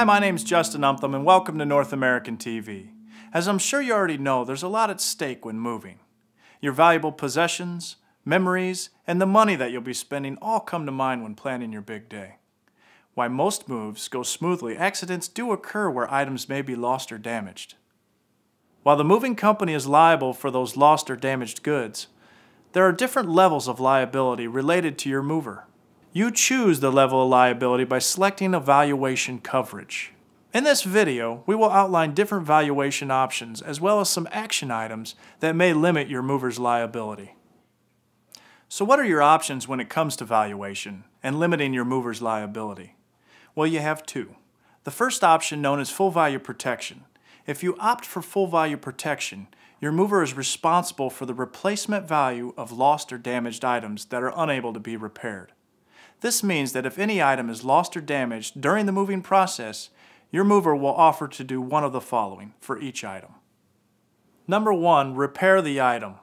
Hi, my name's Justin Umtham and welcome to North American TV. As I'm sure you already know, there's a lot at stake when moving. Your valuable possessions, memories, and the money that you'll be spending all come to mind when planning your big day. While most moves go smoothly, accidents do occur where items may be lost or damaged. While the moving company is liable for those lost or damaged goods, there are different levels of liability related to your mover. You choose the level of liability by selecting a valuation coverage. In this video, we will outline different valuation options as well as some action items that may limit your mover's liability. So what are your options when it comes to valuation and limiting your mover's liability? Well, you have two. The first option, known as full value protection. If you opt for full value protection, your mover is responsible for the replacement value of lost or damaged items that are unable to be repaired. This means that if any item is lost or damaged during the moving process, your mover will offer to do one of the following for each item. Number 1, repair the item.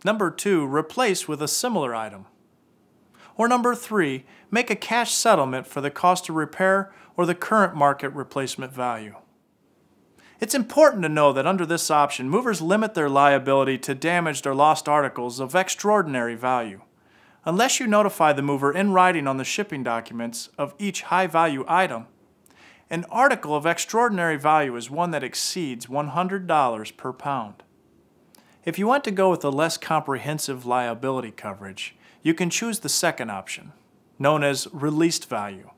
Number 2, replace with a similar item. Or number 3, make a cash settlement for the cost of repair or the current market replacement value. It's important to know that under this option, movers limit their liability to damaged or lost articles of extraordinary value. Unless you notify the mover in writing on the shipping documents of each high-value item, an article of extraordinary value is one that exceeds $100 per pound. If you want to go with a less comprehensive liability coverage, you can choose the second option, known as released value.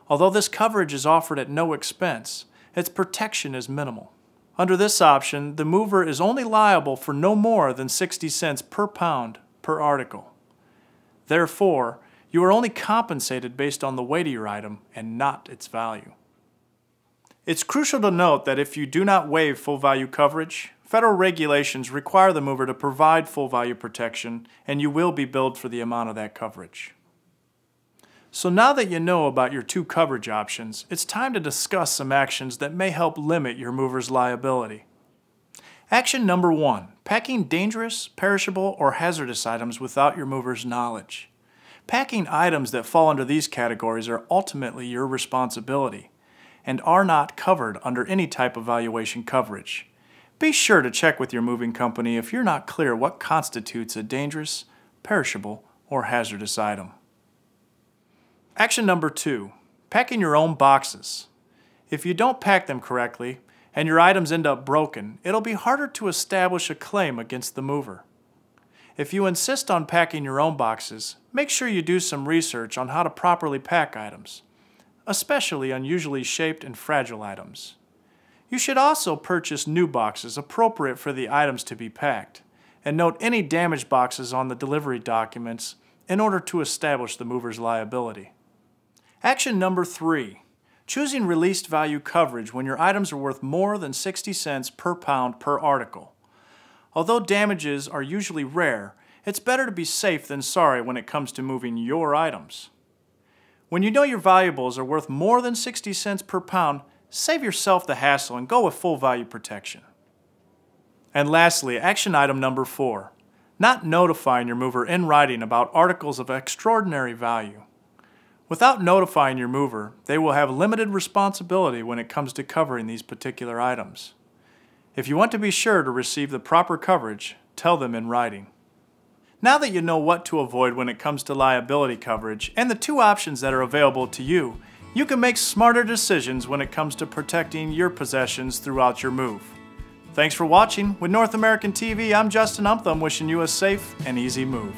Although this coverage is offered at no expense, its protection is minimal. Under this option, the mover is only liable for no more than 60 cents per pound per article. Therefore, you are only compensated based on the weight of your item and not its value. It's crucial to note that if you do not waive full value coverage, federal regulations require the mover to provide full value protection, and you will be billed for the amount of that coverage. So now that you know about your two coverage options, it's time to discuss some actions that may help limit your mover's liability. Action number 1, packing dangerous, perishable, or hazardous items without your mover's knowledge. Packing items that fall under these categories are ultimately your responsibility and are not covered under any type of valuation coverage. Be sure to check with your moving company if you're not clear what constitutes a dangerous, perishable, or hazardous item. Action number 2, packing your own boxes. If you don't pack them correctly, and your items end up broken, it'll be harder to establish a claim against the mover. If you insist on packing your own boxes, make sure you do some research on how to properly pack items, especially unusually shaped and fragile items. You should also purchase new boxes appropriate for the items to be packed, and note any damaged boxes on the delivery documents in order to establish the mover's liability. Action number 3. Choosing released value coverage when your items are worth more than 60 cents per pound per article. Although damages are usually rare, it's better to be safe than sorry when it comes to moving your items. When you know your valuables are worth more than 60 cents per pound, save yourself the hassle and go with full value protection. And lastly, action item number 4. Not notifying your mover in writing about articles of extraordinary value. Without notifying your mover, they will have limited responsibility when it comes to covering these particular items. If you want to be sure to receive the proper coverage, tell them in writing. Now that you know what to avoid when it comes to liability coverage and the two options that are available to you, you can make smarter decisions when it comes to protecting your possessions throughout your move. Thanks for watching. With North American TV, I'm Justin Umtham, wishing you a safe and easy move.